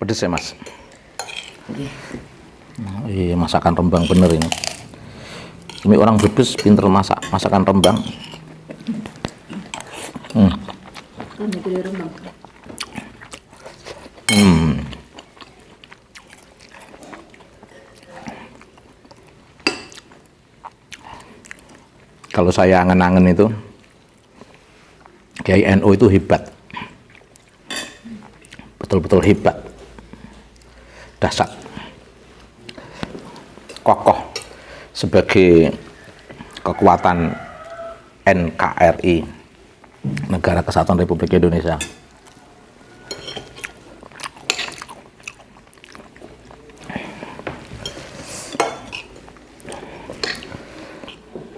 Pedes ya mas? Oke. Iya, masakan Rembang bener ini. Ini orang Brebes pinter masak masakan Rembang. Kami dari Rembang. Kalau saya angen-angen itu Kiai NU itu hebat, betul-betul hebat, dahsyat, kokoh sebagai kekuatan NKRI, Negara Kesatuan Republik Indonesia.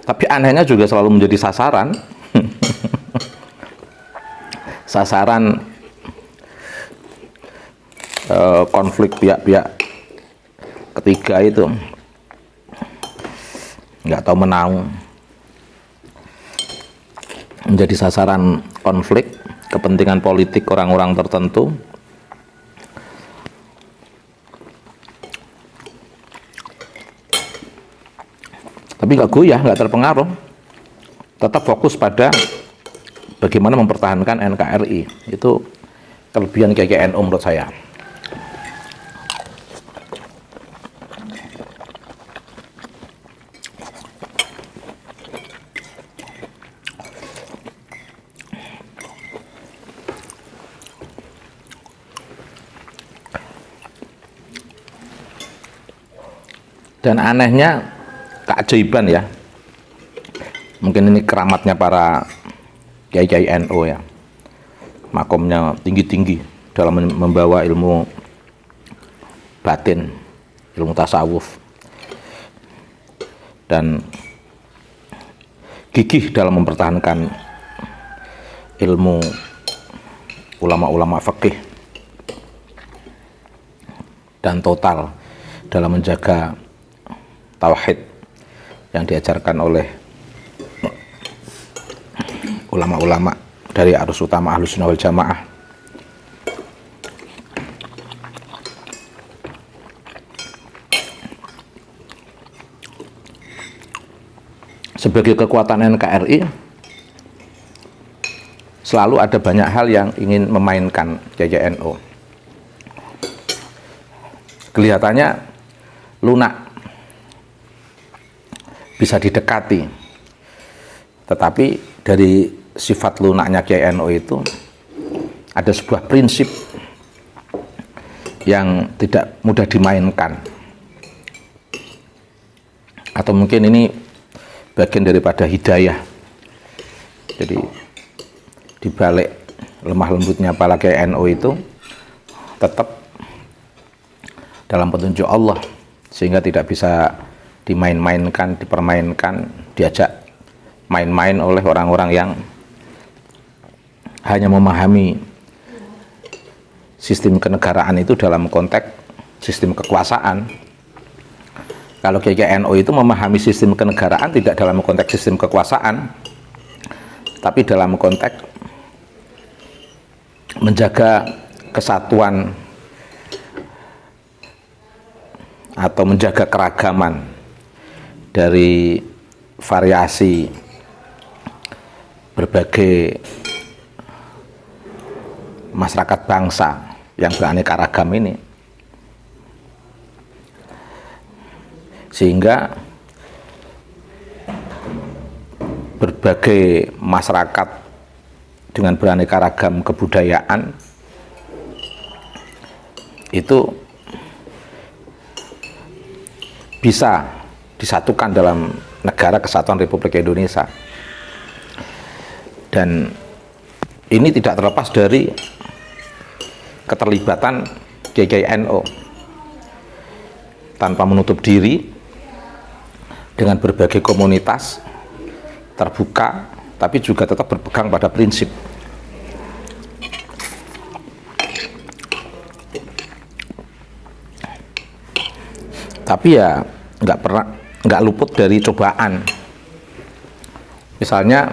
Tapi anehnya juga selalu menjadi sasaran konflik pihak-pihak ketiga itu, nggak tahu menahu, menjadi sasaran konflik kepentingan politik orang-orang tertentu. Tapi nggak goyah, nggak terpengaruh, tetap fokus pada bagaimana mempertahankan NKRI. Itu kelebihan KKNU menurut saya. Dan anehnya, keajaiban ya, mungkin ini keramatnya para kiai-kiai NU ya, makomnya tinggi-tinggi dalam membawa ilmu batin, ilmu tasawuf, dan gigih dalam mempertahankan ilmu ulama-ulama fikih, dan total dalam menjaga tauhid yang diajarkan oleh ulama-ulama dari arus utama Ahlussunnah wal Jamaah. Sebagai kekuatan NKRI, selalu ada banyak hal yang ingin memainkan KJNU. Kelihatannya lunak, bisa didekati, tetapi dari sifat lunaknya KNU itu ada sebuah prinsip yang tidak mudah dimainkan, atau mungkin ini bagian daripada hidayah. Jadi dibalik lemah lembutnya para KNU itu tetap dalam petunjuk Allah, sehingga tidak bisa dimain-mainkan, dipermainkan, diajak main-main oleh orang-orang yang hanya memahami sistem kenegaraan itu dalam konteks sistem kekuasaan. Kalau KKNU itu memahami sistem kenegaraan tidak dalam konteks sistem kekuasaan, tapi dalam konteks menjaga kesatuan atau menjaga keragaman dari variasi berbagai masyarakat bangsa yang beraneka ragam ini, sehingga berbagai masyarakat dengan beraneka ragam kebudayaan itu bisa disatukan dalam Negara Kesatuan Republik Indonesia. Dan ini tidak terlepas dari keterlibatan KKNU tanpa menutup diri dengan berbagai komunitas, terbuka, tapi juga tetap berpegang pada prinsip. Tapi ya nggak luput dari cobaan. Misalnya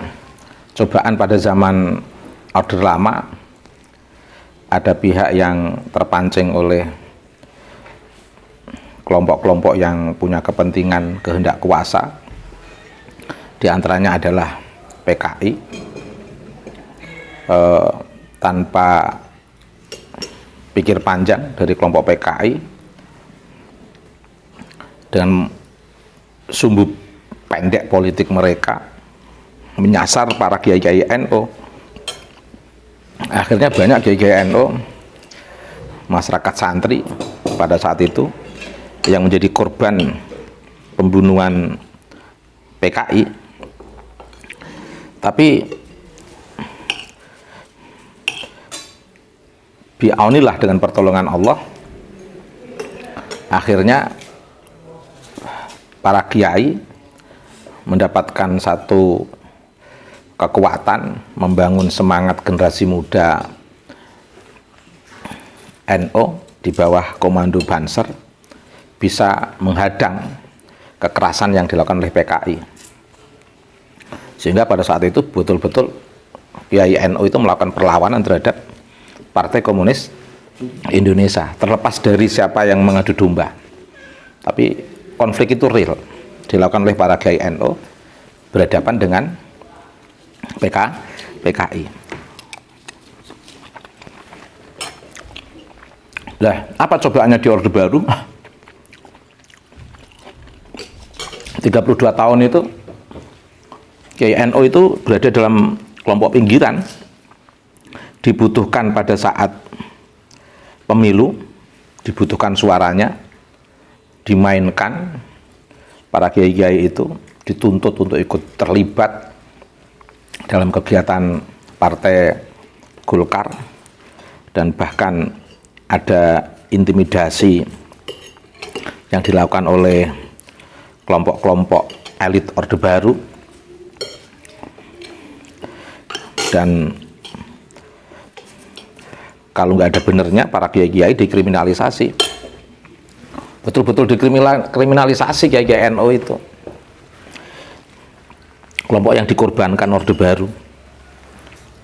cobaan pada zaman Orde Lama, ada pihak yang terpancing oleh kelompok-kelompok yang punya kepentingan kehendak kuasa, di antaranya adalah PKI, tanpa pikir panjang dari kelompok PKI dengan sumbu pendek politik mereka menyasar para kiai-kiai NU. Akhirnya banyak kiai-kiai NU, masyarakat santri pada saat itu yang menjadi korban pembunuhan PKI. Tapi biaunilah dengan pertolongan Allah, akhirnya para kiai mendapatkan satu kekuatan membangun semangat generasi muda NU di bawah komando Banser, bisa menghadang kekerasan yang dilakukan oleh PKI. Sehingga pada saat itu betul-betul kiai NU itu melakukan perlawanan terhadap Partai Komunis Indonesia, terlepas dari siapa yang mengadu domba. Tapi konflik itu real, dilakukan oleh para kiai NU berhadapan dengan PKI. Nah, apa cobaannya di Orde Baru? 32 tahun itu kiai NU itu berada dalam kelompok pinggiran, dibutuhkan pada saat pemilu, dibutuhkan suaranya, dimainkan. Para kiai-kiai itu dituntut untuk ikut terlibat dalam kegiatan Partai Golkar, dan bahkan ada intimidasi yang dilakukan oleh kelompok-kelompok elit Orde Baru, dan kalau nggak ada benernya para kiai-kiai dikriminalisasi, betul-betul dikriminalisasi kiai-kiai NU itu, kelompok yang dikorbankan Orde Baru.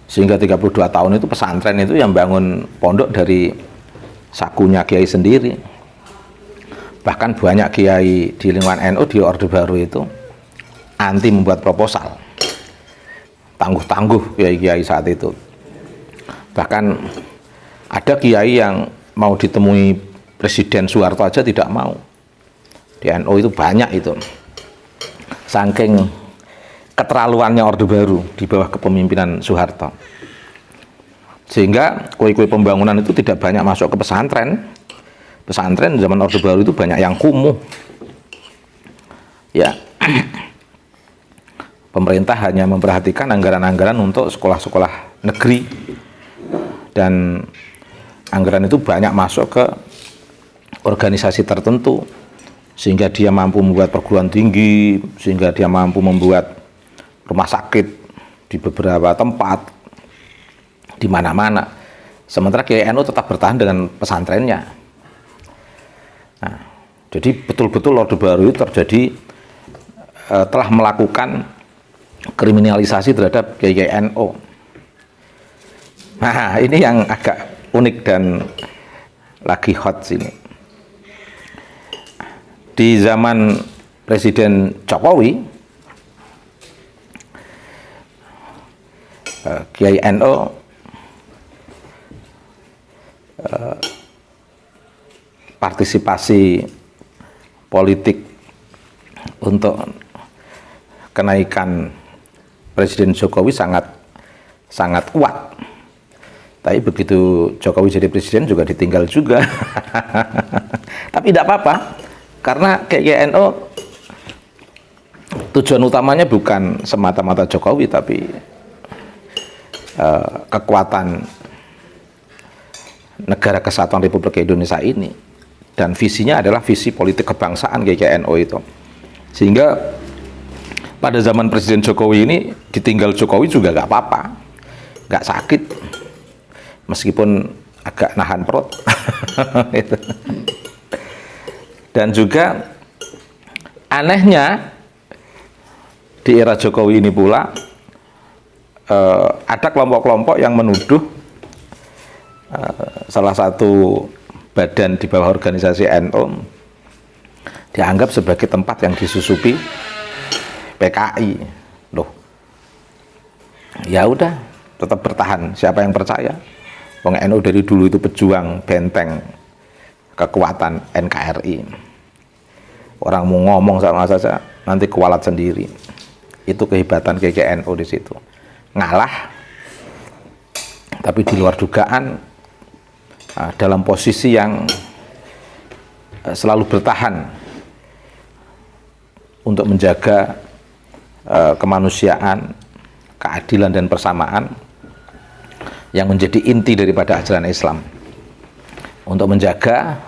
Sehingga 32 tahun itu pesantren itu yang bangun pondok dari sakunya kiai sendiri. Bahkan banyak kiai di lingkungan NU di Orde Baru itu anti membuat proposal, tangguh-tangguh kiai-kiai saat itu. Bahkan ada kiai yang mau ditemui Presiden Soeharto aja tidak mau. Di NU itu banyak itu, saking keterlaluannya Orde Baru di bawah kepemimpinan Soeharto, sehingga kue-kue pembangunan itu tidak banyak masuk ke pesantren. Pesantren zaman Orde Baru itu banyak yang kumuh, ya. Pemerintah hanya memperhatikan anggaran-anggaran untuk sekolah-sekolah negeri, dan anggaran itu banyak masuk ke organisasi tertentu, sehingga dia mampu membuat perguruan tinggi, sehingga dia mampu membuat rumah sakit di beberapa tempat, di mana-mana. Sementara kiai NU tetap bertahan dengan pesantrennya. Nah, jadi betul-betul Orde Baru itu terjadi, telah melakukan kriminalisasi terhadap kiai NU. Nah, ini yang agak unik dan lagi hot sini. Di zaman Presiden Jokowi, kiai NU partisipasi politik untuk kenaikan Presiden Jokowi sangat kuat. Tapi begitu Jokowi jadi presiden juga ditinggal juga. Tapi tidak apa-apa, karena kiai NU tujuan utamanya bukan semata-mata Jokowi, tapi kekuatan negara kesatuan Republik Indonesia ini, dan visinya adalah visi politik kebangsaan kiai NU itu. Sehingga pada zaman Presiden Jokowi ini ditinggal Jokowi juga nggak apa-apa, nggak sakit, meskipun agak nahan perut. Dan juga anehnya di era Jokowi ini pula ada kelompok-kelompok yang menuduh salah satu badan di bawah organisasi NU dianggap sebagai tempat yang disusupi PKI. Loh, ya udah, tetap bertahan. Siapa yang percaya? Wong NU dari dulu itu pejuang benteng kekuatan NKRI. Orang mau ngomong sama saja nanti kualat sendiri. Itu kehebatan GGNU di situ. Ngalah, tapi di luar dugaan, dalam posisi yang selalu bertahan untuk menjaga kemanusiaan, keadilan dan persamaan yang menjadi inti daripada ajaran Islam, untuk menjaga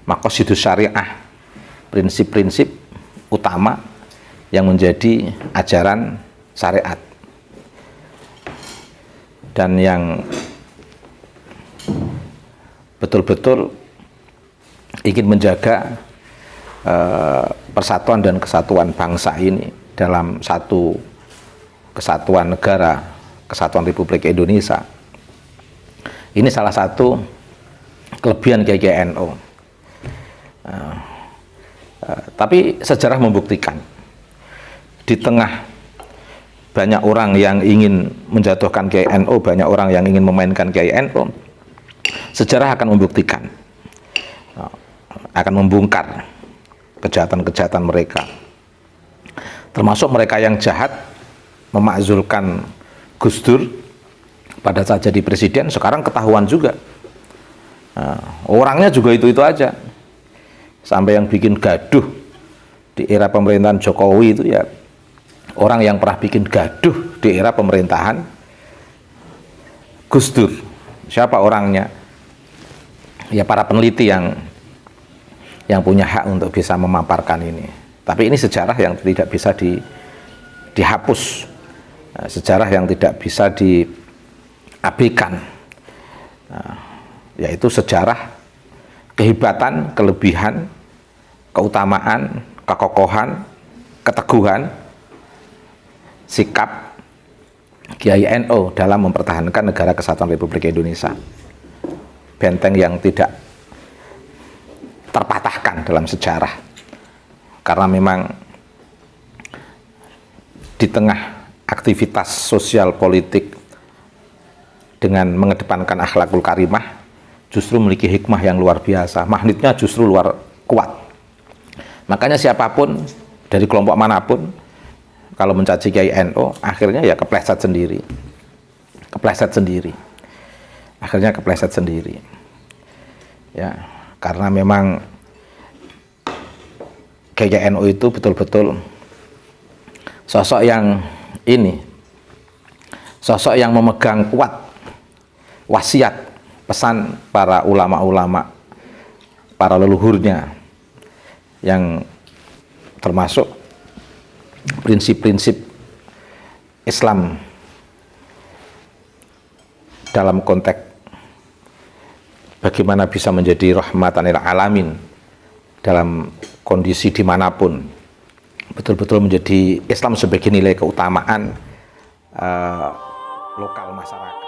maqasidus syariah, prinsip-prinsip utama yang menjadi ajaran syariat, dan yang betul-betul ingin menjaga persatuan dan kesatuan bangsa ini dalam satu kesatuan negara, kesatuan Republik Indonesia. Ini salah satu kelebihan GGNU. Tapi sejarah membuktikan, di tengah banyak orang yang ingin menjatuhkan GGNU, banyak orang yang ingin memainkan GGNU, sejarah akan membuktikan, akan membongkar kejahatan-kejahatan mereka, termasuk mereka yang jahat memakzulkan Gus Dur pada saat jadi presiden. Sekarang ketahuan juga, orangnya juga itu-itu aja, sampai yang bikin gaduh di era pemerintahan Jokowi itu ya orang yang pernah bikin gaduh di era pemerintahan Gus Dur. Siapa orangnya? Ya para peneliti yang punya hak untuk bisa memaparkan ini. Tapi ini sejarah yang tidak bisa dihapus, sejarah yang tidak bisa diabaikan, yaitu sejarah kehebatan, kelebihan, keutamaan, kekokohan, keteguhan sikap Kiai NU dalam mempertahankan negara kesatuan Republik Indonesia, benteng yang tidak terpatahkan dalam sejarah. Karena memang di tengah aktivitas sosial politik dengan mengedepankan akhlakul karimah, justru memiliki hikmah yang luar biasa, magnetnya justru luar kuat. Makanya siapapun dari kelompok manapun kalau mencaci Kiai NU, akhirnya ya kepleset sendiri, akhirnya kepleset sendiri, ya. Karena memang Kiai NU itu betul-betul sosok yang memegang kuat wasiat, pesan para ulama-ulama, para leluhurnya, yang termasuk prinsip-prinsip Islam dalam konteks bagaimana bisa menjadi rahmatan lil alamin dalam kondisi dimanapun, betul-betul menjadi Islam sebagai nilai keutamaan lokal masyarakat.